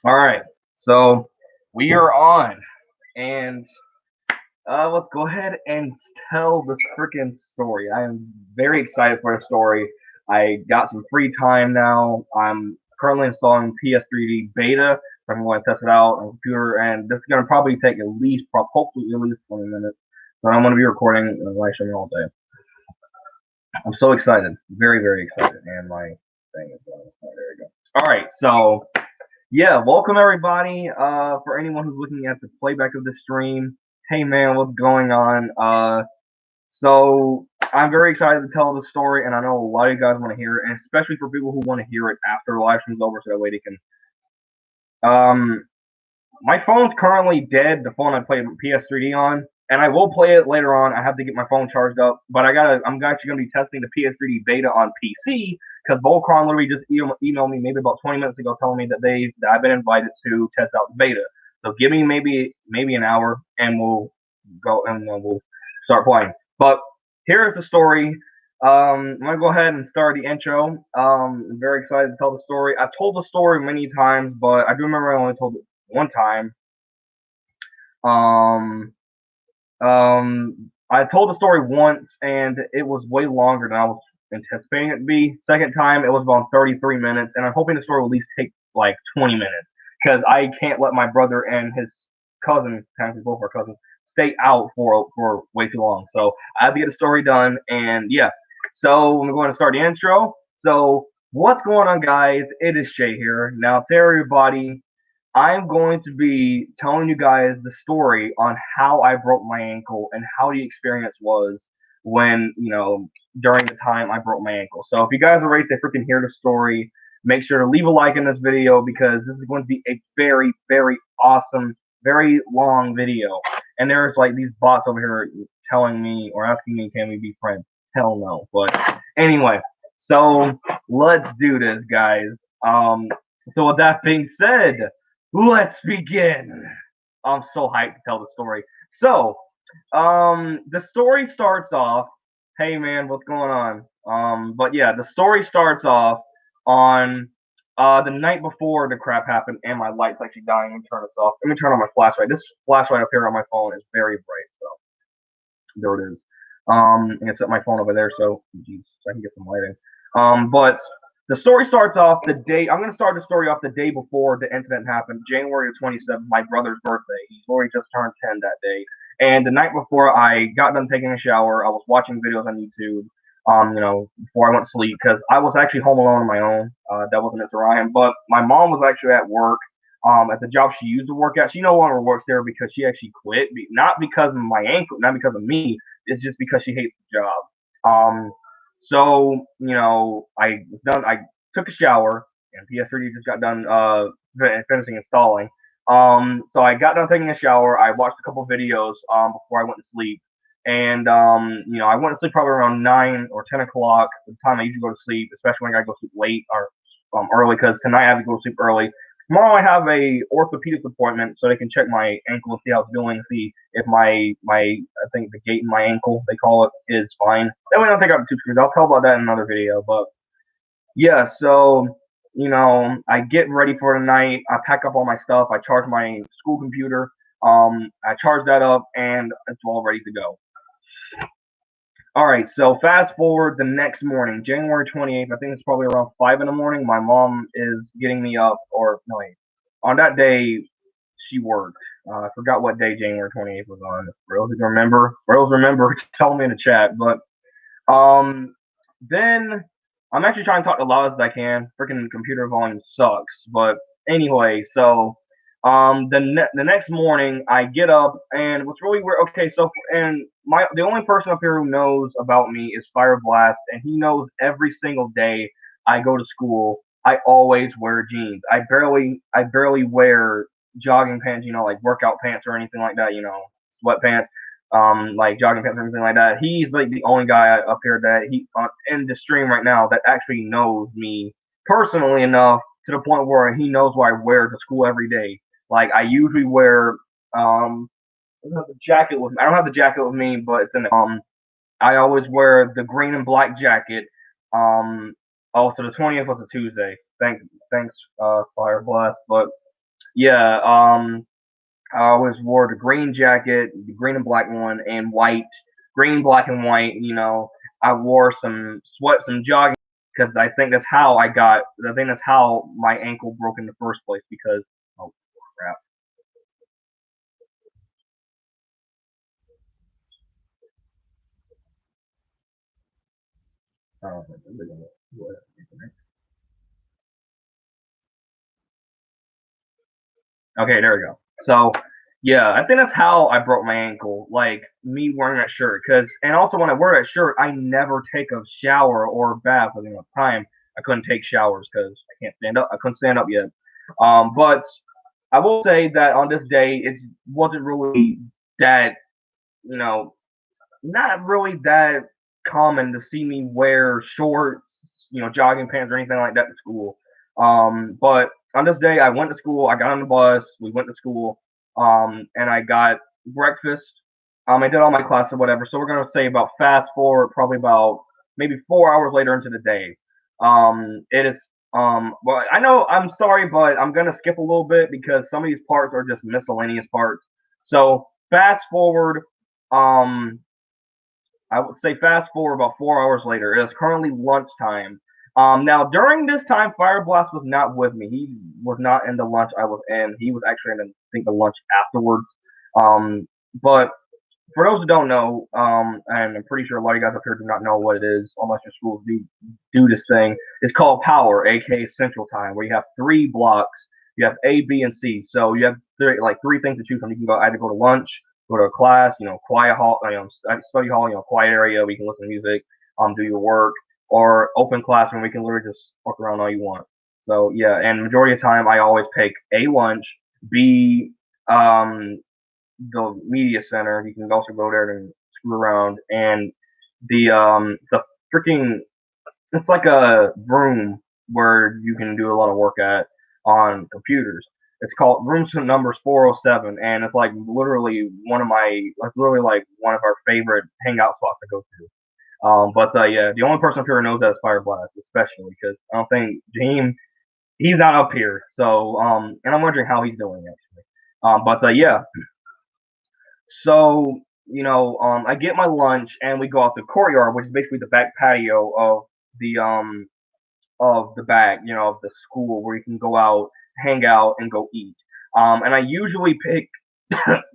All right, so we are on, and let's go ahead and tell this freaking story. I am very excited for the story. I got some free time now. I'm currently installing PS3D beta. I'm going to test it out on the computer, and this is going to probably take hopefully at least 20 minutes. So I'm going to be recording live streaming all day. I'm so excited, very very excited, and my thing is going. Oh, there we go. All right, so yeah, welcome everybody. For anyone who's looking at the playback of the stream, hey man, what's going on? So I'm very excited to tell the story, and I know a lot of you guys want to hear it, and especially for people who want to hear it after the live stream's over, so that way they can. My phone's currently dead. The phone I played PS3D on, and I will play it later on. I have to get my phone charged up, but I'm actually gonna be testing the PS3D beta on PC because Volcron literally just emailed me maybe about 20 minutes ago telling me that I've been invited to test out the beta. So give me maybe an hour, and we'll go and then we'll start playing. But here's the story. I'm gonna go ahead and start the intro. I'm very excited to tell the story. I've told the story many times, but I do remember I only told it one time. Um, I told the story once, and it was way longer than I was anticipating it to be. Second time, it was about 33 minutes, and I'm hoping the story will at least take like 20 minutes because I can't let my brother and his cousin, technically both our cousins, stay out for way too long. So I have to get the story done, and yeah. So I'm going to start the intro. So what's going on, guys? It is Shay here. Now, to everybody, I'm going to be telling you guys the story on how I broke my ankle and how the experience was when, during the time I broke my ankle. So if you guys are ready to freaking hear the story, make sure to leave a like in this video because this is going to be a very, very awesome, very long video. And there's like these bots over here telling me or asking me, can we be friends? Hell no. But anyway, so let's do this, guys. So with that being said, let's begin. I'm so hyped to tell the story. So, the story starts off. Hey man, what's going on? But yeah, the story starts off on the night before the crap happened, and my light's actually dying. Let me turn this off. Let me turn on my flashlight. This flashlight up here on my phone is very bright, so there it is. And it's at my phone over there, so geez, so I can get some lighting. But the story starts off the day. I'm gonna start the story off the day before the incident happened, January 27th, my brother's birthday. He's already just turned 10 that day. And the night before I got done taking a shower, I was watching videos on YouTube. Before I went to sleep, because I was actually home alone on my own. That wasn't Mr. Ryan, but my mom was actually at work. At the job she used to work at, she no longer works there because she actually quit. Not because of my ankle, not because of me. It's just because she hates the job. So I was done. I took a shower, and PS3 just got done finishing installing. So I got done taking a shower. I watched a couple videos before I went to sleep, and I went to sleep probably around 9 or 10 o'clock. The time I usually go to sleep, especially when I gotta go to sleep late or early, because tonight I have to go to sleep early. Tomorrow I have a orthopedic appointment so they can check my ankle and see how it's doing, see if my I think the gait in my ankle they call it is fine. That way I don't take out the tube screws. I'll tell about that in another video. But yeah, so I get ready for the night. I pack up all my stuff. I charge my school computer. I charge that up and it's all ready to go. All right, so fast forward the next morning, January 28th. I think it's probably around 5 in the morning. My mom is getting me up, or no, wait. On that day, she worked. I forgot what day January 28th was on. Rails remember, tell me in the chat. But then I'm actually trying to talk as loud as I can. Freaking computer volume sucks. But anyway, so the next morning I get up, and what's really weird. Okay, so and the only person up here who knows about me is Fire Blast, and he knows every single day I go to school. I always wear jeans. I barely wear jogging pants, like workout pants or anything like that, sweatpants, like jogging pants or anything like that. He's like the only guy up here that he in the stream right now that actually knows me personally enough to the point where he knows what I wear to school every day. Like I usually wear I don't have the jacket with me. I don't have the jacket with me, but it's in the I always wear the green and black jacket. So the 20th was a Tuesday. Thanks, Fire Blast. But Yeah, I always wore the green jacket, the green and black one, and white, green, black, and white. I wore some jogging because I think that's how I got. I think that's how my ankle broke in the first place. Because oh crap, oh, okay, there we go. So, yeah, I think that's how I broke my ankle. Like me wearing that shirt, and also when I wear that shirt, I never take a shower or bath within enough time. I couldn't take showers because I can't stand up. I couldn't stand up yet. But I will say that on this day, it wasn't really that, you know, not really that common to see me wear shorts, jogging pants or anything like that to school. But on this day, I went to school. I got on the bus. We went to school, and I got breakfast. I did all my classes or whatever. So we're gonna say about fast forward, probably about maybe 4 hours later into the day. It is. Well, I know. I'm sorry, but I'm gonna skip a little bit because some of these parts are just miscellaneous parts. So fast forward. Um, I would say fast forward about 4 hours later. It is currently lunchtime. Now during this time, Fire Blast was not with me. He was not in the lunch I was in. He was actually in, I think, the lunch afterwards. But for those who don't know, and I'm pretty sure a lot of you guys up here do not know what it is, unless your schools do this thing. It's called Power, aka Central Time, where you have three blocks. You have A, B, and C. So you have three things to choose from. You can either go to lunch, go to a class, quiet hall, study hall, quiet area. We can listen to music, do your work, or open classroom. We can literally just fuck around all you want. So yeah, and majority of the time, I always pick A, lunch, B, um, the media center. You can also go there and screw around. And it's a freaking, it's like a room where you can do a lot of work at on computers. It's called room numbers 407, and it's like literally literally like one of our favorite hangout spots to go to. But yeah, the only person up here who knows that is Fire Blast, especially because I don't think Jaheim, he's not up here. So and I'm wondering how he's doing actually. But yeah, so, I get my lunch and we go out the courtyard, which is basically the back patio of the back, of the school where you can go out, hang out, and go eat. And I usually pick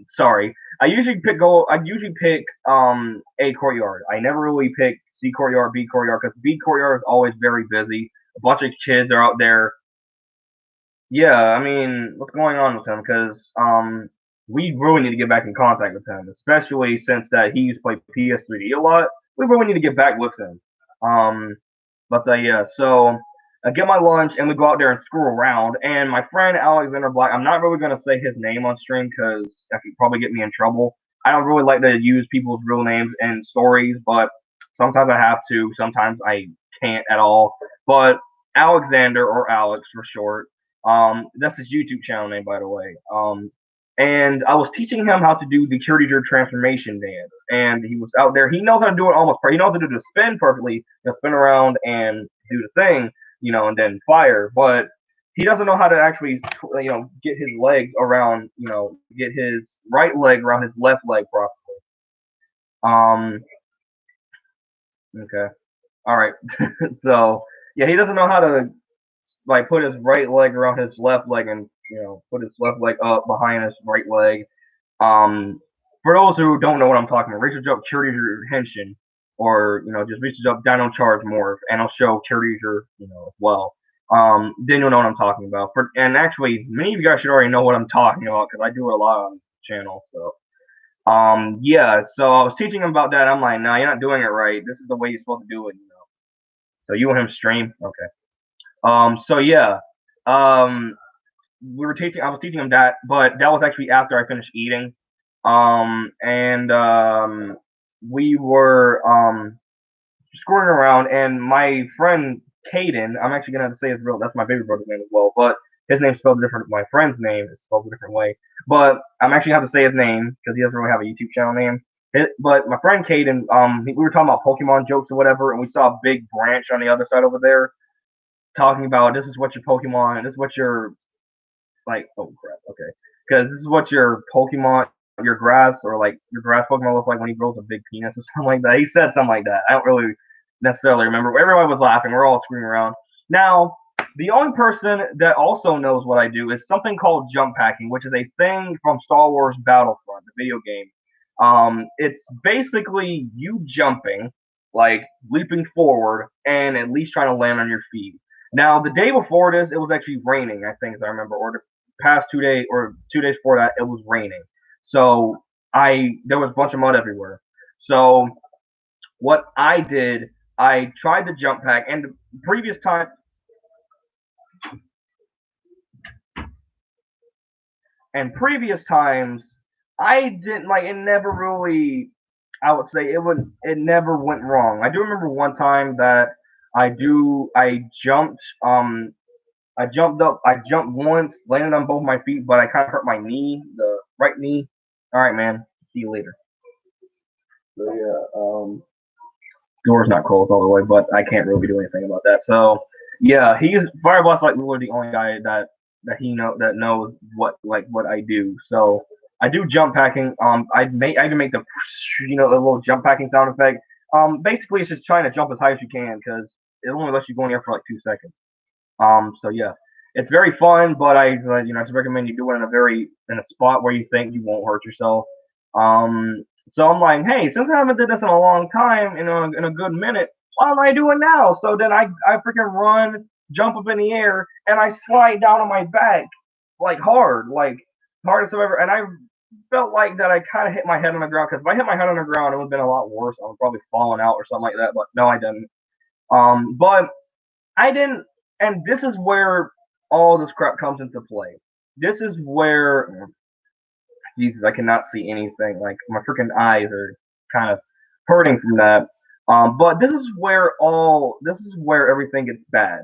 sorry, I usually pick A courtyard. I never really pick C courtyard, B courtyard, because B courtyard is always very busy. A bunch of kids are out there. Yeah, I mean, what's going on with him? Because we really need to get back in contact with him, especially since that he used to play PS3D a lot. We really need to get back with him. Um, but yeah, so I get my lunch and we go out there and screw around. And my friend Alexander Black, I'm not really gonna say his name on stream because that could probably get me in trouble. I don't really like to use people's real names in stories, but sometimes I have to. Sometimes I can't at all. But Alexander, or Alex for short, that's his YouTube channel name, by the way. And I was teaching him how to do the Curator transformation dance, and he was out there. He knows how to do it almost. He knows how to do the spin perfectly, spin around and do the thing, and then fire. But he doesn't know how to actually, get his legs around, get his right leg around his left leg properly. Um, okay, all right. So yeah, he doesn't know how to like put his right leg around his left leg and put his left leg up behind his right leg. Um, for those who don't know what I'm talking about, research up Curator Henshin, or just research up Dino Charge Morph, and I'll show Curator as well. Then you'll know what I'm talking about. And actually, many of you guys should already know what I'm talking about because I do it a lot on the channel. So yeah, so I was teaching him about that. I'm like, no, you're not doing it right. This is the way you're supposed to do it. So you and him stream, okay. So yeah, um, I was teaching him that, but that was actually after I finished eating. And we were screwing around, and my friend Caden, I'm actually gonna have to say his real, that's my baby brother's name as well, but his name's spelled different. My friend's name is spelled a different way, but I'm actually gonna have to say his name because he doesn't really have a YouTube channel name. But my friend Caden, we were talking about Pokemon jokes or whatever, and we saw a big branch on the other side over there talking about this is what your Pokemon, this is what your like, oh crap, okay, because this is what your Pokemon, your grass, or like your grass Pokemon look like when he grows a big penis or something like that. He said something like that. I don't really necessarily remember. Everyone was laughing. We're all screaming around. Now, the only person that also knows what I do is something called jump packing, which is a thing from Star Wars Battlefront, the video game. It's basically you jumping, like leaping forward, and at least trying to land on your feet. Now, the day before this, it was actually raining. I think, as I remember, or the past 2 days or 2 days before that, it was raining. So there was a bunch of mud everywhere. So what I did, I tried to jump pack, and the previous time, and previous times, I didn't like it. Never really, I would say it never went wrong. I do remember one time that I jumped I jumped up. I jumped once, landed on both my feet, but I kind of hurt my knee, the right knee. All right, man. See you later. So yeah, door's not closed all the way, but I can't really do anything about that. So yeah, he's Fireblast like literally the only guy that knows what I do. So I do jump packing. I can make the the little jump packing sound effect. Basically it's just trying to jump as high as you can because it only lets you go in there for like 2 seconds. So yeah, it's very fun, but I just recommend you do it in a spot where you think you won't hurt yourself. So I'm like, hey, since I haven't did this in a long time, in a good minute, why don't I do it now? So then I freaking run, jump up in the air, and I slide down on my back like hard, hardest I've ever. And I felt like that I kind of hit my head on the ground because if I hit my head on the ground, it would have been a lot worse. I would probably fallen out or something like that. But no, I didn't. But I didn't, and this is where all this crap comes into play. This is where, Jesus, I cannot see anything. Like my freaking eyes are kind of hurting from that. But this is where everything gets bad.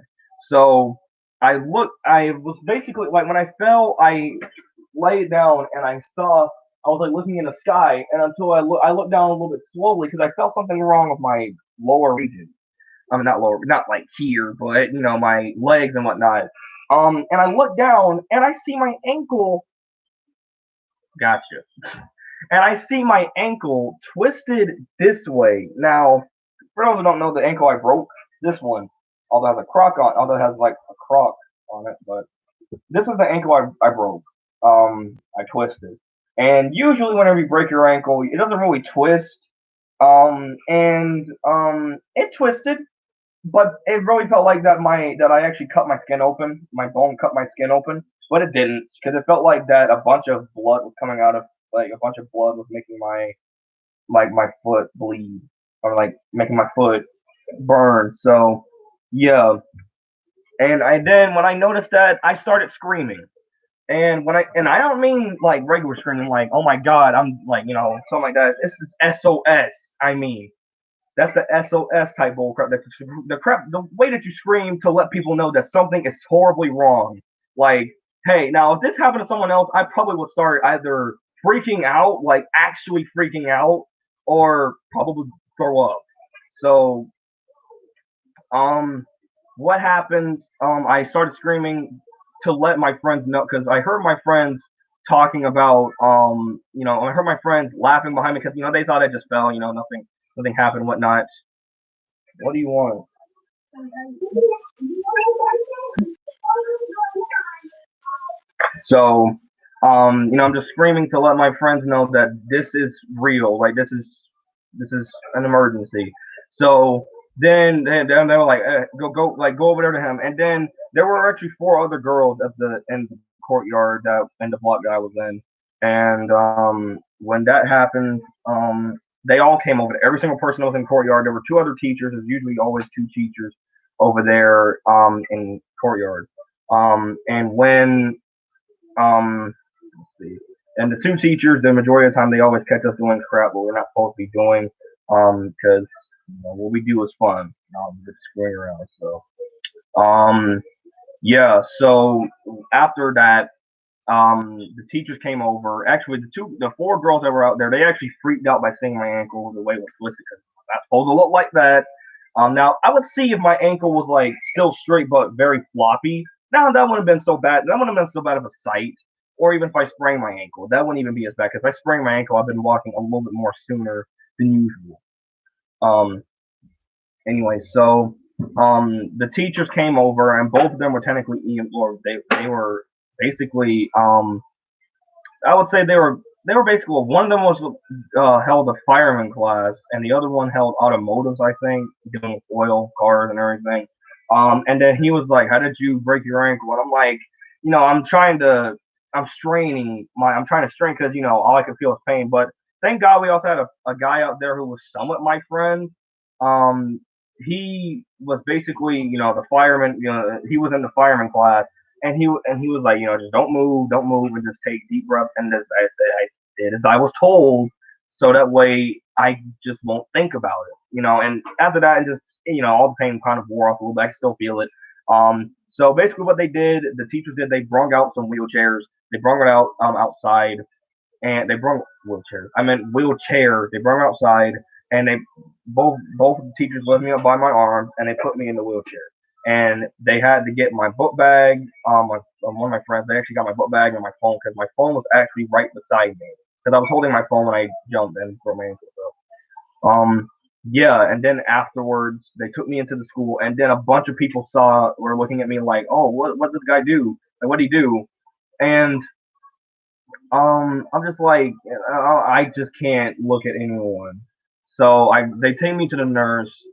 So I was basically like when I fell, I laid down and I was like looking in the sky, and until I looked down a little bit slowly because I felt something wrong with my lower region. I mean, not lower, not like here, but my legs and whatnot. And I look down and I see my ankle. Gotcha. And I see my ankle twisted this way. Now, for those who don't know, the ankle I broke, this one, although it has like a croc on it, but this is the ankle I broke. I twisted. And usually, whenever you break your ankle, it doesn't really twist. It twisted, but it really felt like that I actually cut my skin open. My bone cut my skin open, but it didn't because it felt like that a bunch of blood was coming out of like a bunch of blood was making my foot bleed or like making my foot burn. So yeah, and I then when I noticed that I started screaming. And I don't mean like regular screaming like oh my god I'm like something like that. This is SOS. I mean that's the SOS type bull crap. The way that you scream to let people know that something is horribly wrong. Like, hey, now if this happened to someone else, I probably would start either freaking out, like actually freaking out, or probably throw up. So, um, what happened? I started screaming to let my friends know because I heard my friends talking about, I heard my friends laughing behind me because they thought I just fell, nothing happened, whatnot. What do you want? So, I'm just screaming to let my friends know that this is real. Like this is an emergency. So then they were like, go over there to him. And then there were actually four other girls at the in the courtyard that in the block that I was in. And when that happened, they all came over. Every single person that was in the courtyard. There were two other teachers. There's usually always two teachers over there in courtyard. And when let's see. And the two teachers, the majority of the time, they always catch us doing crap what we're not supposed to be doing, because what we do is fun, just screwing around. So, yeah. So after that, the teachers came over. Actually, the four girls that were out there, they actually freaked out by seeing my ankle the way it was twisted because it's not supposed to look like that. Now I would see if my ankle was like still straight but very floppy. Now that wouldn't have been so bad. That wouldn't have been so bad of a sight. Or even if I sprained my ankle, that wouldn't even be as bad. Because if I sprained my ankle, I've been walking a little bit more sooner than usual. Um. Anyway, so the teachers came over, and both of them were technically or they were basically I would say they were basically, well, one of them was held a fireman class, and the other one held automotives, I think, dealing with oil, cars, and everything. And then he was like, "How did you break your ankle?" And I'm like, I'm trying to strain because all I could feel is pain. But thank God we also had a guy out there who was somewhat my friend. Um, he was basically, the fireman. He was in the fireman class, and he was like, just don't move, and just take deep breaths. And I did as I was told, so that way I just won't think about it. And after that, and just all the pain kind of wore off a little bit. I still feel it. So basically, what they did, the teachers did, they brought out some wheelchairs. They brought it out outside, and they brought wheelchairs. I meant wheelchair. They brought them outside, and they both of the teachers lifted me up by my arm, and they put me in the wheelchair. And they had to get my book bag. One of my friends, they actually got my book bag and my phone because my phone was actually right beside me because I was holding my phone when I jumped and broke my ankle. So, yeah, and then afterwards they took me into the school, and then a bunch of people were looking at me like, "Oh, what did this guy do? Like, what did he do?" And I'm just like, I just can't look at anyone. So they take me to the nurse,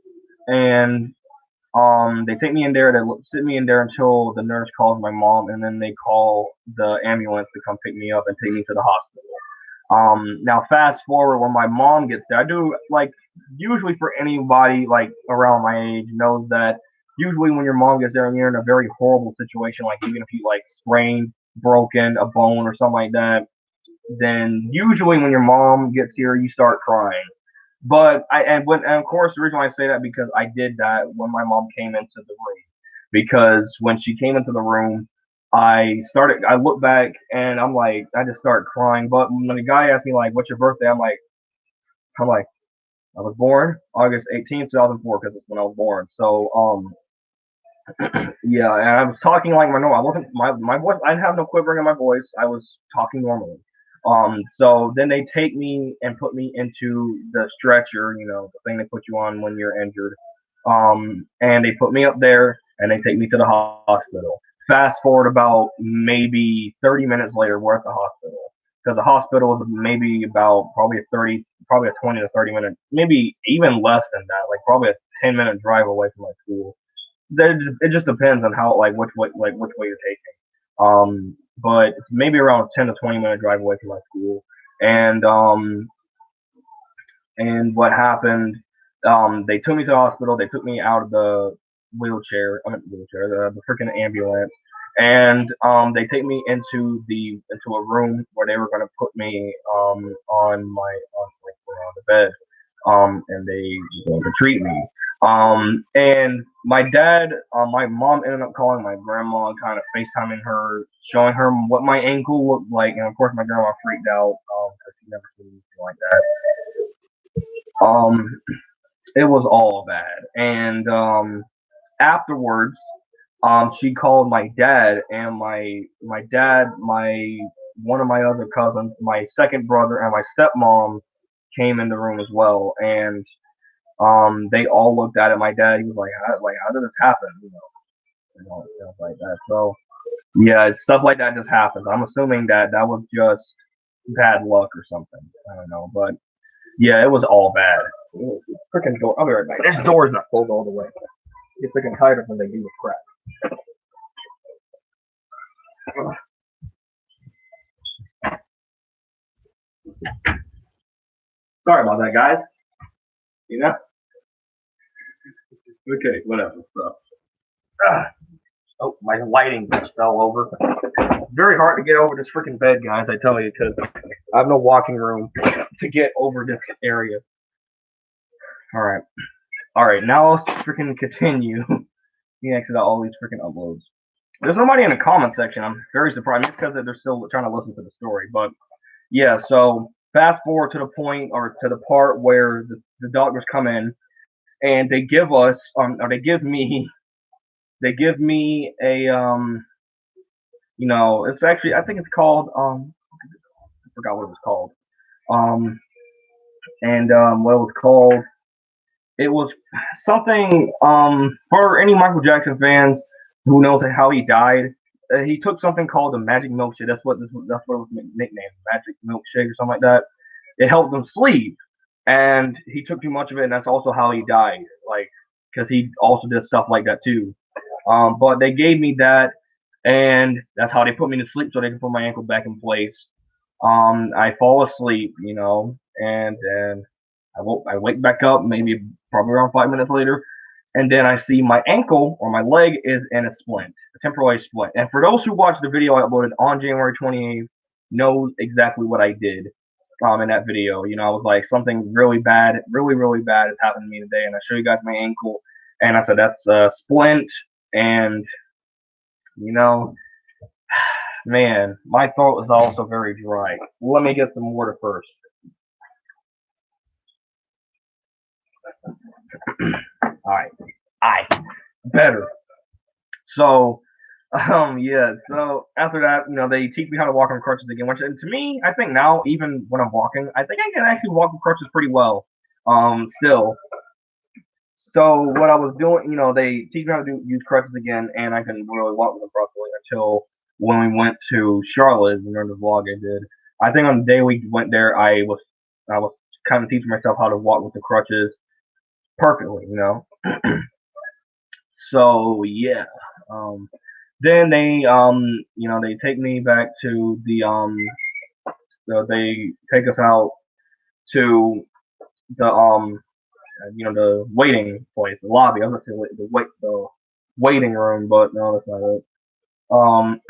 and they take me in there. They sit me in there until the nurse calls my mom, and then they call the ambulance to come pick me up and take me to the hospital. Now fast forward when my mom gets there. I do like usually for anybody like around my age knows that usually when your mom gets there and you're in a very horrible situation, like even if you like sprained, broken a bone or something like that, then usually when your mom gets here, you start crying. But and of course the reason why I say that because I did that when my mom came into the room. Because when she came into the room, I looked back and I'm like, I just started crying. But when the guy asked me like, "What's your birthday?" I'm like, I was born August 18th, 2004, because it's when I was born. So yeah, and I was talking like my normal. I wasn't my voice. I didn't have no quivering in my voice. I was talking normally. So then they take me and put me into the stretcher, the thing they put you on when you're injured. And they put me up there and they take me to the hospital. Fast forward about maybe 30 minutes later, we're at the hospital because the hospital is maybe about probably a 20 to 30 minute, maybe even less than that, like probably a 10-minute drive away from my school. It just depends on how which way you're taking. But it's maybe around a 10 to 20 minute drive away from my school. And what happened? They took me to the hospital. They took me out of the the freaking ambulance, and they take me into a room where they were going to put me on the bed, and they were going to treat me. And my mom ended up calling my grandma, kind of FaceTiming her, showing her what my ankle looked like, and of course my grandma freaked out because she never seen anything like that. It was all bad, and afterwards, she called my dad, and my dad, my one of my other cousins, my second brother, and my stepmom came in the room as well, and they all looked at it. My dad, he was like, how did this happen? Stuff like that. So yeah, stuff like that just happens. I'm assuming that was just bad luck or something. I don't know, but yeah, it was all bad. Freaking door. I'll be right back. This door's not closed all the way. It's freaking tighter when they do the crap. Sorry about that, guys. You know? Okay, whatever. So, ah. Oh, my lighting just fell over. Very hard to get over this freaking bed, guys. I tell you, because I have no walking room to get over this area. All right. Now let's freaking continue. He exit out all these freaking uploads. There's nobody in the comment section. I'm very surprised. It's because they're still trying to listen to the story. But yeah, so fast forward to the point or to the part where the doctors come in and they give us, or they give me they give me a it's actually I think it's called I forgot what it was called. Um, and what it was called, it was something for any Michael Jackson fans who knows how he died. He took something called the magic milkshake. That's what it was nicknamed, magic milkshake or something like that. It helped him sleep, and he took too much of it, and that's also how he died. Like, because he also did stuff like that too. But they gave me that, and that's how they put me to sleep, so they can put my ankle back in place. I fall asleep, and then I wake back up, maybe probably around 5 minutes later, and then I see my ankle or my leg is in a splint, a temporary splint. And for those who watched the video I uploaded on January 28th, knows exactly what I did in that video. I was like, something really bad, really, really bad has happened to me today, and I show you guys my ankle, and I said, that's a splint, and, you know, man, my throat is also very dry. Let me get some water first. Alright, better. So, yeah. So after that, they teach me how to walk on crutches again. Which, and to me, I think now, even when I'm walking, I think I can actually walk on crutches pretty well. Still. So what I was doing, they teach me how to use crutches again, and I can really walk with them properly until when we went to Charlotte. Remember the vlog I did? I think on the day we went there, I was kind of teaching myself how to walk with the crutches perfectly. So yeah. Um, then they take me back to they take us out to the waiting place, the lobby. I was gonna say the waiting room, but no, that's not it. Um,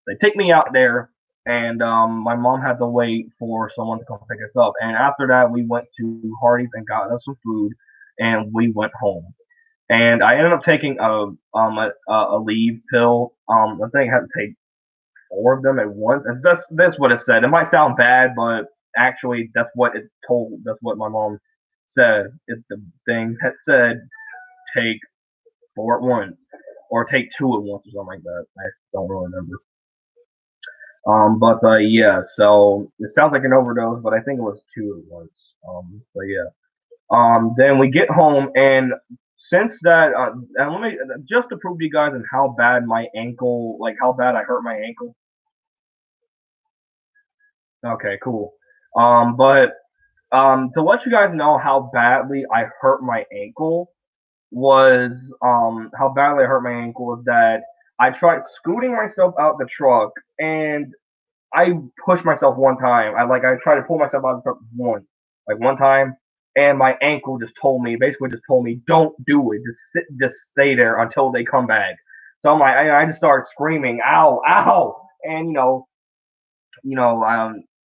they take me out there, and my mom had to wait for someone to come pick us up. And after that, we went to Hardee's and got us some food, and we went home. And I ended up taking a leave pill. I think I had to take four of them at once. That's what it said. It might sound bad, but actually that's what it told. That's what my mom said. The thing had said take four at once, or take two at once, or something like that. I don't really remember. But yeah. So it sounds like an overdose, but I think it was two at once. But yeah. Then we get home, and since that, and let me just to prove to you guys and how bad my ankle, like how bad I hurt my ankle. Okay, cool. But to let you guys know how badly I hurt my ankle was how badly I hurt my ankle was that I tried scooting myself out the truck, and I pushed myself one time. I tried to pull myself out of the truck one time, and my ankle basically just told me, don't do it. Just stay there until they come back. So I'm like, I just started screaming, ow, ow, and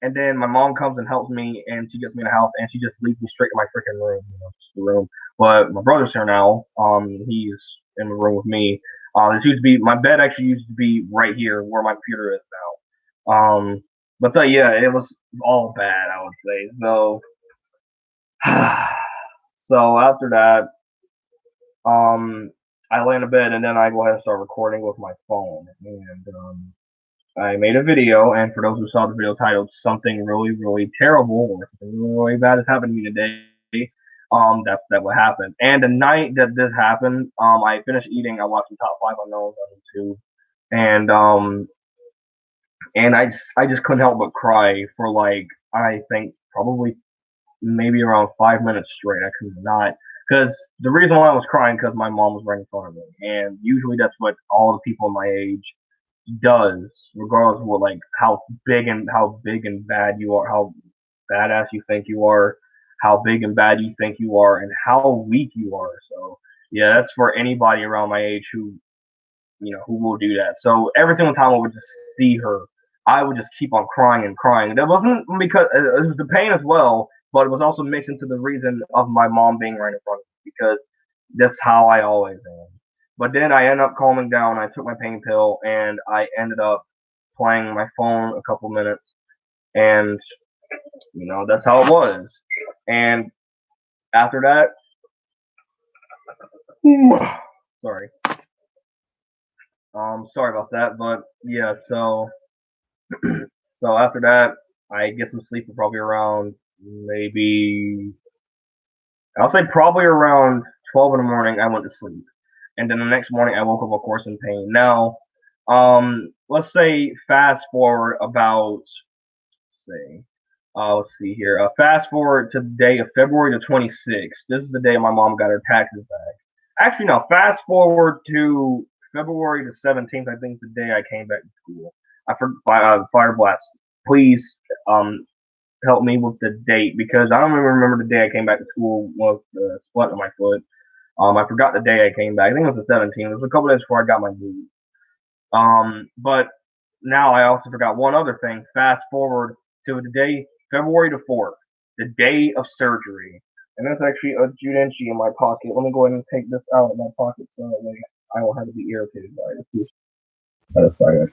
and then my mom comes and helps me, and she gets me in the house, and she just leads me straight to my freaking room, just the room. But my brother's here now. He's in the room with me. My bed actually used to be right here where my computer is now. But yeah, it was all bad, I would say. So, so after that, I lay in the bed, and then I go ahead and start recording with my phone, and I made a video, and for those who saw the video titled "Something Really, Really Terrible" or "Something Really, Really Bad Has Happened to Me Today," that's what happened. And the night that this happened, I finished eating. I watched the top 5 unknowns on YouTube, and I just couldn't help but cry for like I think probably maybe around 5 minutes straight. I could not, because the reason why I was crying because my mom was right in front of me, and usually that's what all the people my age does, regardless of what like how big and bad you are, how badass you think you are, how big and bad you think you are, and how weak you are. So yeah, that's for anybody around my age who will do that. So every single time I would just see her, I would just keep on crying and crying. That wasn't because it was the pain as well, but it was also mixed into the reason of my mom being right in front of me, because that's how I always am. But then I ended up calming down. I took my pain pill, and I ended up playing my phone a couple minutes, and that's how it was. And after that, sorry. Sorry about that, but yeah. So after that, I get some sleep for probably around maybe I'll say probably around 12 in the morning. I went to sleep, and then the next morning I woke up, of course, in pain. Now, let's say fast forward about say let's see here. Fast forward to the day of February the 26th. This is the day my mom got her taxes back. Actually, no. Fast forward to February the 17th. I think the day I came back to school. I forgot fire blast. Please help me with the date because I don't even remember the day I came back to school with the splint on my foot. I forgot the day I came back. I think it was the 17th. It was a couple days before I got my boot. But now I also forgot one other thing. Fast forward to the day, February the 4th, the day of surgery. And there's actually a Judenchi in my pocket. Let me go ahead and take this out of my pocket so that way I won't have to be irritated by it. Sorry, I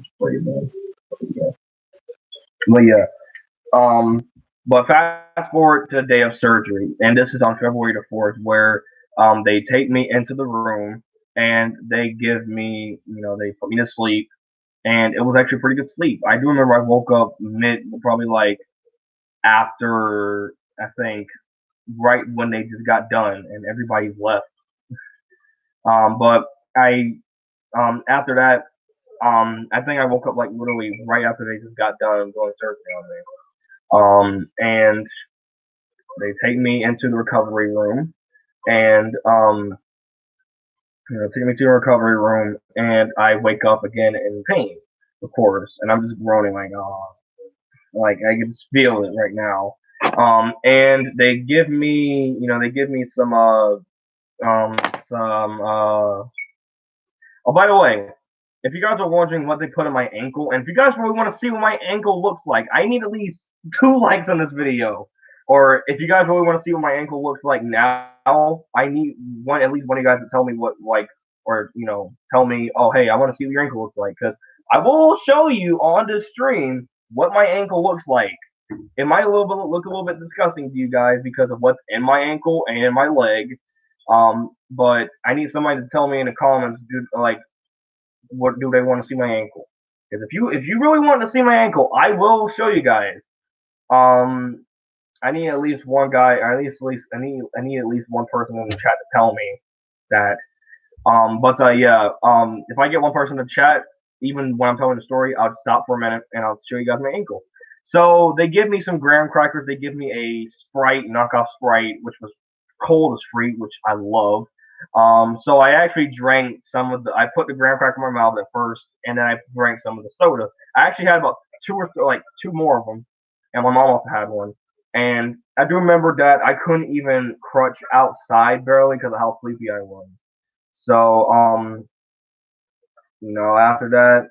spray it. But yeah, but fast forward to the day of surgery, and this is on February the 4th, where they take me into the room and they give me, they put me to sleep, and it was actually pretty good sleep. I do remember I woke up probably like after, I think, right when they just got done and everybody's left. But after that, I think I woke up like literally right after they just got done doing surgery on me. And they take me into the recovery room, and take me to the recovery room, and I wake up again in pain, of course, and I'm just groaning like, oh, like I can just feel it right now. And they give me um, some. Oh, by the way, if you guys are wondering what they put on my ankle, and if you guys really want to see what my ankle looks like, I need at least 2 likes on this video. Or if you guys really want to see what my ankle looks like now, I need at least one of you guys to tell me what like, or tell me, oh hey, I want to see what your ankle looks like, because I will show you on this stream what my ankle looks like. It might look a little bit disgusting to you guys because of what's in my ankle and in my leg. But I need somebody to tell me in the comments, like, what do they want to see my ankle? Because if you really want to see my ankle, I will show you guys. Um, I need at least one guy, or I need at least one person in the chat to tell me that. But yeah, if I get one person to chat, even when I'm telling the story, I'll stop for a minute and I'll show you guys my ankle. So they give me some graham crackers. They give me a Sprite, knockoff Sprite, which was cold as freak, which I love. So I actually drank some of the. I put the graham cracker in my mouth at first, and then I drank some of the soda. I actually had about two more of them, and my mom also had one. And I do remember that I couldn't even crutch outside barely because of how sleepy I was. So after that,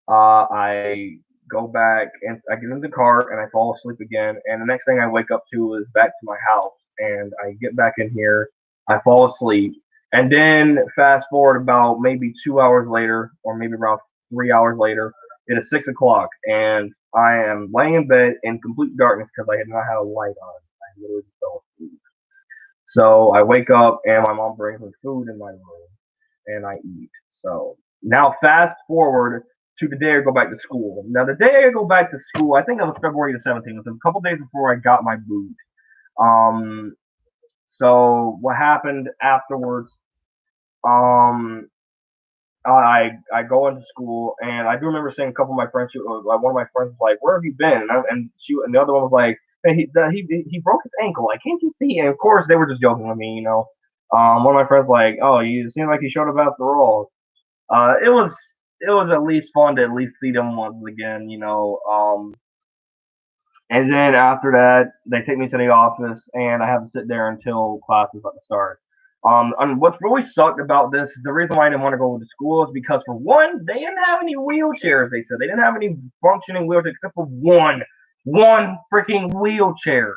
I go back and I get in the car and I fall asleep again. And the next thing I wake up to is back to my house, and I get back in here. I fall asleep, and then fast forward about maybe 2 hours later, or maybe around 3 hours later. It is 6 o'clock, and I am laying in bed in complete darkness because I had not had a light on. I literally fell asleep. So I wake up and my mom brings me food in my room and I eat. So now fast forward to the day I go back to school. Now the day I go back to school, I think it was February the 17th. It was a couple days before I got my boot. Um, so what happened afterwards? Um, I go into school, and I do remember seeing a couple of my friends. Like one of my friends was like, "Where have you been?" And the other one was like, "Hey, he broke his ankle. Like, can't you see?" And of course, they were just joking with me. One of my friends was like, "Oh, you seem like you showed up after all." It was at least fun to at least see them once again. And then after that, they take me to the office, and I have to sit there until class is about to start. And what's really sucked about this, the reason why I didn't want to go to school is because, for one, they didn't have any wheelchairs. They said they didn't have any functioning wheelchairs except for one freaking wheelchair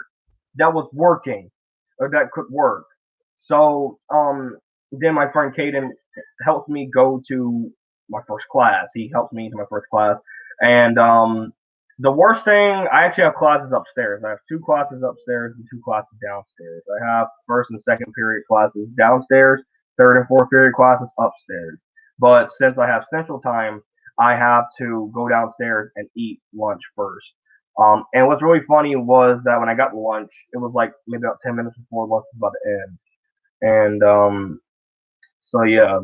that was working or that could work. So, then my friend Caden helps me go to my first class. He helps me into my first class, and the worst thing, I actually have classes upstairs. I have 2 classes upstairs and 2 classes downstairs. I have first and second period classes downstairs, third and fourth period classes upstairs. But since I have Central Time, I have to go downstairs and eat lunch first. And what's really funny was that when I got lunch, it was like maybe about 10 minutes before lunch was about to end. And so yeah,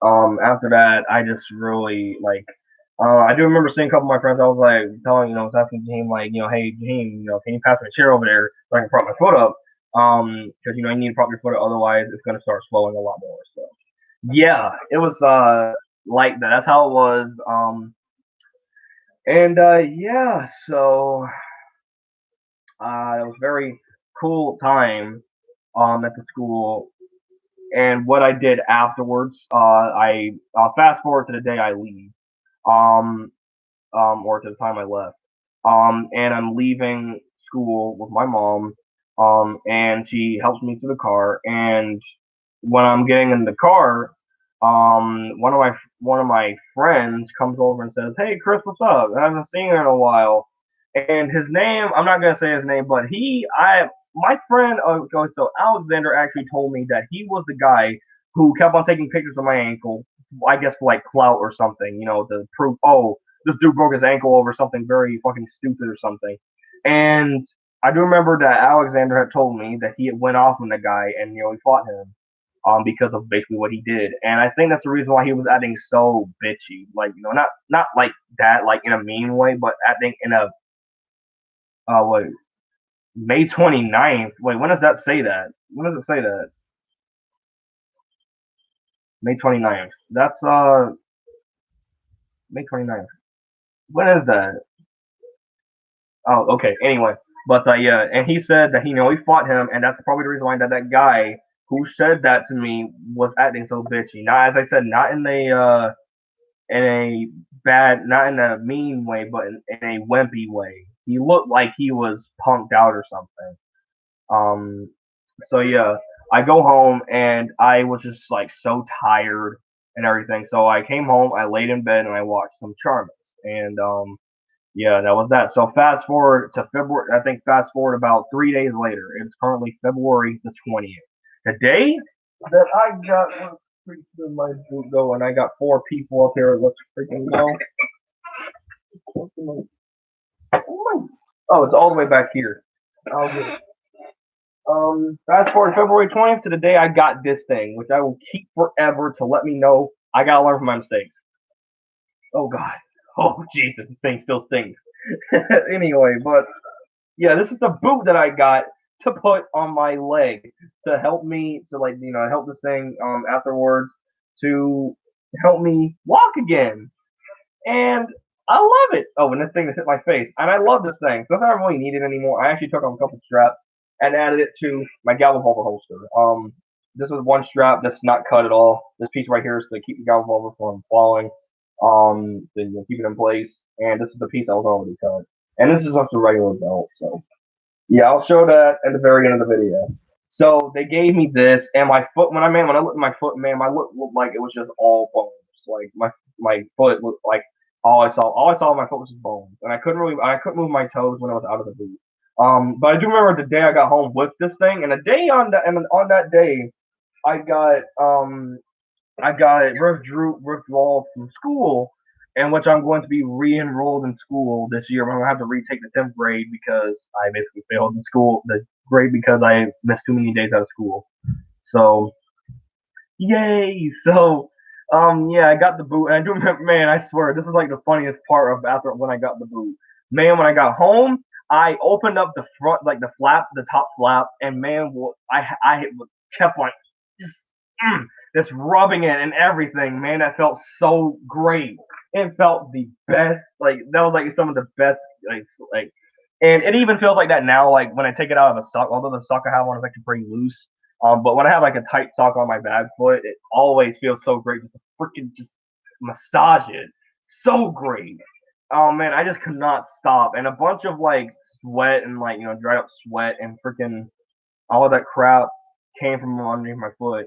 after that, I just really like. I do remember seeing a couple of my friends. I was like telling, I was asking Jaheim like, hey Jaheim, can you pass me a chair over there so I can prop my foot up? Because you need to prop your foot up, otherwise it's gonna start swelling a lot more. So yeah, it was like that. That's how it was. And yeah, so it was very cool time at the school. And what I did afterwards, I fast forward to the day I leave. Um, or to the time I left. And I'm leaving school with my mom. And she helps me to the car. And when I'm getting in the car, one of my friends comes over and says, "Hey, Chris, what's up? I haven't seen you in a while." And his name, I'm not gonna say his name, but my friend, so Alexander actually told me that he was the guy who kept on taking pictures of my ankle, I guess for like clout or something, to prove, oh, this dude broke his ankle over something very fucking stupid or something. And I do remember that Alexander had told me that he had went off on the guy and he fought him because of basically what he did. And I think that's the reason why he was acting so bitchy. Like, not like that, like in a mean way, but acting in a what May 29th. Wait, when does that say that? When does it say that? May 29th. That's May 29th. When is that? Oh, okay. Anyway, but yeah, and he said that he fought him, and that's probably the reason why that guy who said that to me was acting so bitchy. Not, as I said, not in a bad, not in a mean way, but in a wimpy way. He looked like he was punked out or something. Um, so yeah, I go home and I was just like so tired and everything. So I came home, I laid in bed and I watched some Charmed. And yeah, that was that. So fast forward to February. I think fast forward about 3 days later. It's currently February the 20th. The day that I got my boot going. I got 4 people up here. Let's freaking go. Oh, it's all the way back here. I'll get it. Fast forward February 20th to the day I got this thing, which I will keep forever to let me know I gotta learn from my mistakes. Oh God. Oh Jesus, this thing still stings. Anyway, but yeah, this is the boot that I got to put on my leg to help me to help this thing afterwards to help me walk again. And I love it. Oh, and this thing that hit my face. And I love this thing. So if I don't really need it anymore, I actually took off a couple straps and added it to my Galva Revolver holster. This is one strap that's not cut at all. This piece right here is to keep the Galva Revolver from falling. To keep it in place. And this is the piece that was already cut. And this is just a regular belt. So yeah, I'll show that at the very end of the video. So they gave me this, and my foot. When I looked at my foot, man, my foot looked like it was just all bones. Like my foot looked like all I saw on my foot was just bones, and I couldn't move my toes when I was out of the boot. But I do remember the day I got home with this thing, and on that day, I got withdrawal from school, in which I'm going to be re-enrolled in school this year. I'm going to have to retake the 10th grade because I basically failed in school, the grade because I missed too many days out of school. So, yay! So, yeah, I got the boot, and I do remember, man, I swear, this is like the funniest part of after when I got the boot. Man, when I got home, I opened up the front, like the top flap, and man, I kept like just just rubbing it and everything, man, that felt so great. It felt the best. Like that was like some of the best. Like, and it even feels like that now. Like when I take it out of a sock, although the sock I have on is actually pretty loose. But when I have like a tight sock on my bad foot, it always feels so great just to freaking just massage it. So great. Oh man, I just could not stop. And a bunch of like sweat and like dried up sweat and freaking all of that crap came from underneath my foot.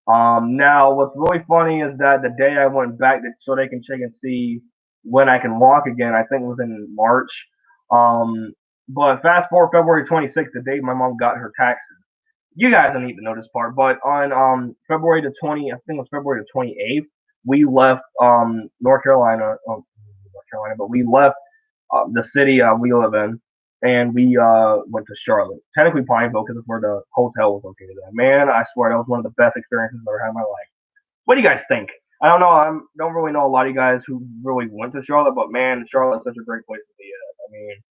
Now, what's really funny is that the day I went back so they can check and see when I can walk again, I think it was in March. But fast forward February 26th, the day my mom got her taxes. you guys don't need to know this part, but on February the 20, I think it was February the 28th, we left North Carolina, but we left the city we live in, and we went to Charlotte. Technically Pineville, because it's where the hotel was located at. Man, I swear that was one of the best experiences I've ever had in my life. What do you guys think? I don't know. I don't really know a lot of you guys who really went to Charlotte, but man, Charlotte's such a great place to be at. I mean,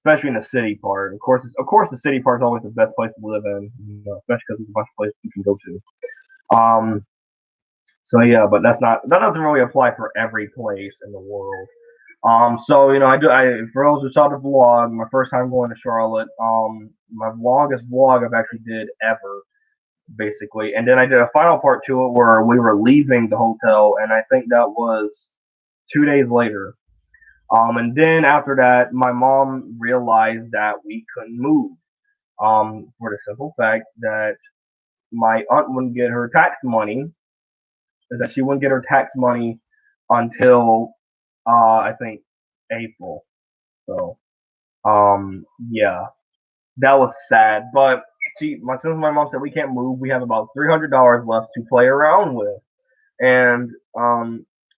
especially in the city part. Of course, the city part is always the best place to live in, especially because there's a bunch of places you can go to. So yeah, but that doesn't really apply for every place in the world. So for those who saw the vlog, my first time going to Charlotte, my longest vlog I've actually did ever, basically. And then I did a final part to it where we were leaving the hotel, and I think that was 2 days later. And then after that, my mom realized that we couldn't move. For the simple fact that my aunt wouldn't get her tax money, that she wouldn't get her tax money until I think April. So yeah, that was sad. But since my mom said we can't move, we have about $300 left to play around with. And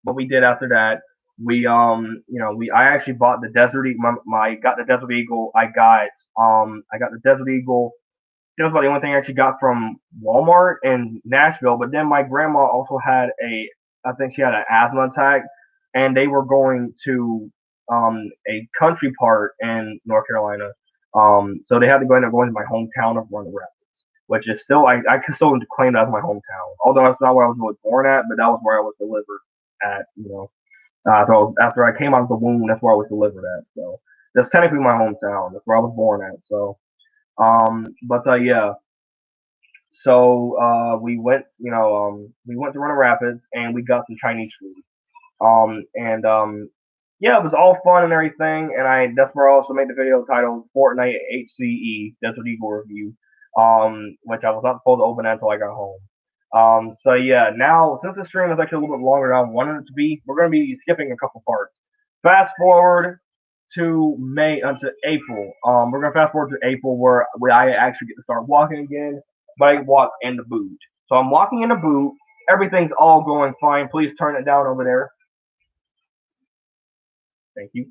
what we did after that, I actually bought the Desert Eagle. Got the Desert Eagle. I got the Desert Eagle. That was about the only thing I actually got from Walmart in Nashville. But then my grandma also had I think she had an asthma attack, and they were going to a country part in North Carolina. So they had to end up going to my hometown of Running Rapids, which is still I can still claim that as my hometown. Although that's not where I was really born at, but that was where I was delivered at. After I came out of the womb, that's where I was delivered at. So that's technically my hometown. That's where I was born at. So but yeah, so we went to Running Rapids and we got some Chinese food. And Yeah, it was all fun and everything. And that's where I also made the video titled Fortnite HCE Desert Eagle Review, which I was not supposed to open until I got home. So yeah, now since the stream is actually a little bit longer than I wanted it to be, we're going to be skipping a couple parts. Fast forward to April. We're gonna fast forward to April where I actually get to start walking again, but I walk in the boot. So I'm walking in the boot. Everything's all going fine. Please turn it down over there. Thank you.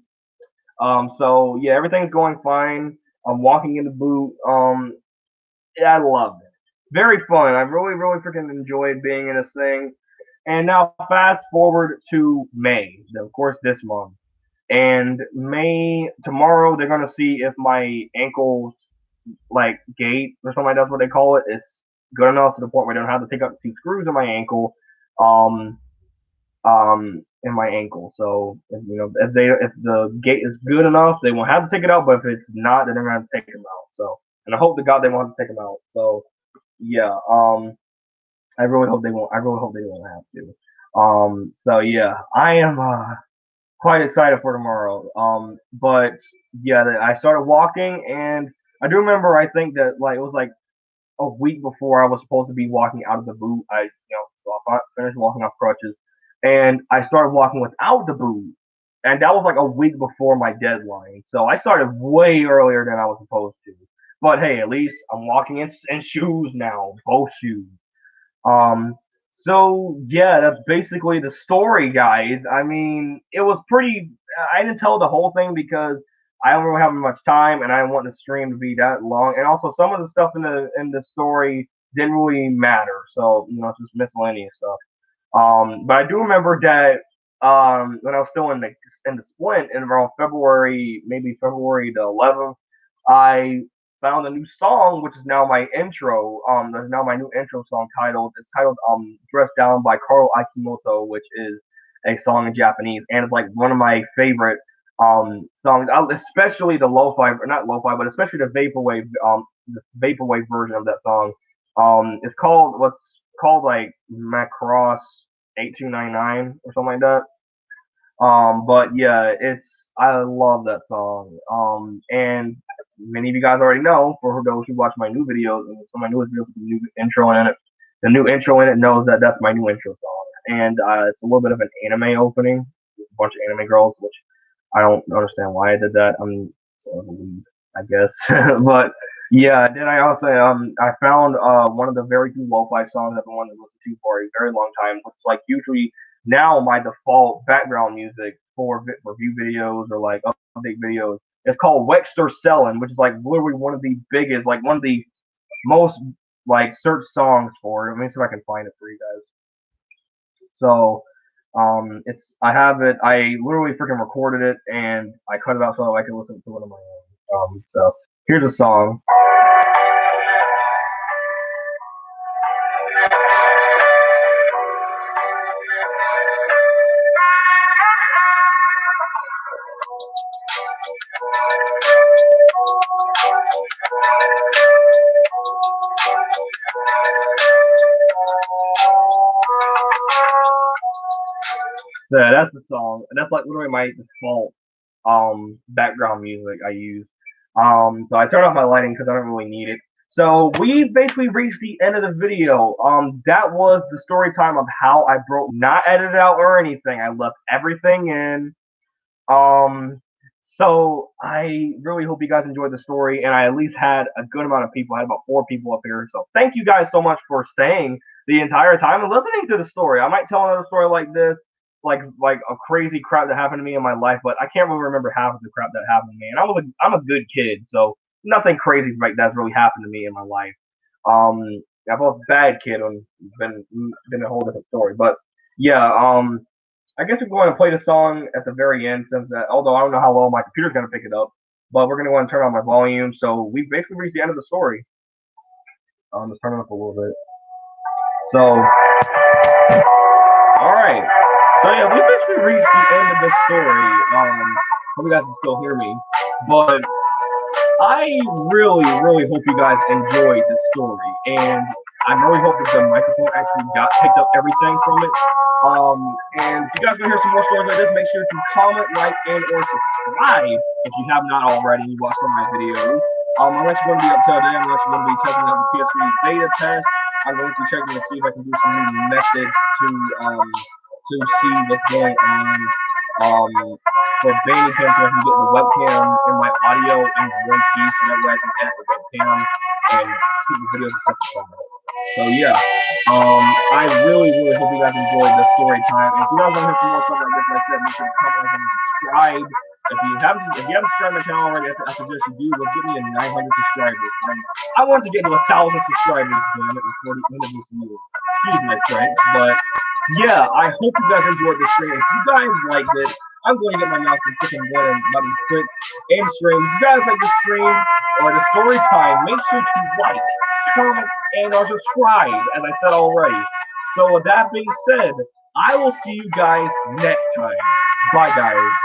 So yeah, everything's going fine. I'm walking in the boot. Yeah, I loved it. Very fun. I really, really freaking enjoyed being in this thing. And now fast forward to May, of course, this month. And May tomorrow they're gonna see if my ankle's like gait or something like that's what they call it is good enough to the point where they don't have to take out 2 screws in my ankle. Um, in my ankle. So if the gate is good enough, they won't have to take it out. But if it's not, then they're gonna have to take them out. So and I hope to God they won't have to take them out. So yeah, I really hope they won't. I really hope they won't have to. So yeah, I am quite excited for tomorrow. But yeah, I started walking, and I do remember. I think that like it was like a week before I was supposed to be walking out of the boot. So I finished walking off crutches, and I started walking without the boot, and that was like a week before my deadline. So I started way earlier than I was supposed to. But hey, at least I'm walking in shoes now, both shoes. Um, so yeah, that's basically the story, guys. I mean, it was pretty. I didn't tell the whole thing because I don't really have much time, and I didn't want the stream to be that long. And also, some of the stuff in the story didn't really matter. So it's just miscellaneous stuff. But I do remember that when I was still in the splint in around February, maybe February the 11th, I found a new song, which is now my intro. There's now my new intro song titled "Dressed Down" by Karo Akimoto, which is a song in Japanese, and it's like one of my favorite songs, especially the lo-fi, or not lo-fi, but especially the vaporwave version of that song. It's called what's called like Macross 8299 or something like that. But yeah, I love that song. And many of you guys already know, for those who watch my new videos, and some of my newest videos with the new intro in it, the new intro in it knows that that's my new intro song. And it's a little bit of an anime opening, a bunch of anime girls, which I don't understand why I did that. I'm sort of a weeb, I guess, but Yeah, then I also I found one of the very few lo-fi songs I've been wanting to listen to for a very long time, which is like usually now my default background music for review videos or like update videos. It's called Wexter Sellin, which is like literally one of the biggest, like one of the most like searched songs for it. Let me see if I can find it for you guys. So it's I have it. I literally freaking recorded it and I cut it out so I can listen to it on my own. So here's a song. So yeah, that's the song. And that's like literally my default background music I use. So I turned off my lighting because I don't really need it. So we basically reached the end of the video. That was the story time of how I broke, not edited out or anything. I left everything in. Um, so I really hope you guys enjoyed the story, and I at least had a good amount of people. I had about 4 people up here. So thank you guys so much for staying the entire time and listening to the story. I might tell another story like this, like a crazy crap that happened to me in my life, but I can't really remember half of the crap that happened to me. And I'm a good kid, so nothing crazy like that's really happened to me in my life. Um, I'm a bad kid and been a whole different story, but yeah. I guess we're going to play the song at the very end, since that, although I don't know how well my computer's going to pick it up, but we're going to go and turn on my volume. So we basically reached the end of the story. Let's turn it up a little bit. So, all right. So yeah, we basically reached the end of this story. Hope you guys can still hear me, but I really hope you guys enjoyed this story, and I really hope that the microphone actually picked up everything from it. And if you guys want to hear some more stories like this, make sure to comment, like, and or subscribe if you have not already. You watched some of my videos. I'm actually going to be up till today. I'm actually going to be testing out the PS3 beta test. I'm going to check and see if I can do some new methods to see what's going on. For Bandicam, so I can get the webcam and my audio in one piece, so that way I can edit the webcam and keep the videos in separate format. So yeah, I really hope you guys enjoyed this story time. And if you guys want to hear some more stuff like this, like I said, make sure to comment, like, and subscribe. If you haven't subscribed my channel already, I suggest you do. Let's get me to 900 subscribers. I want to get to 1,000 subscribers, damn it, before the end of this year. Excuse my French, but yeah, I hope you guys enjoyed the stream. If you guys liked it, I'm going to get my mouse and freaking one button quick and stream. If you guys like the stream or the story time, make sure to like, comment, and or subscribe, as I said already. So with that being said, I will see you guys next time. Bye, guys.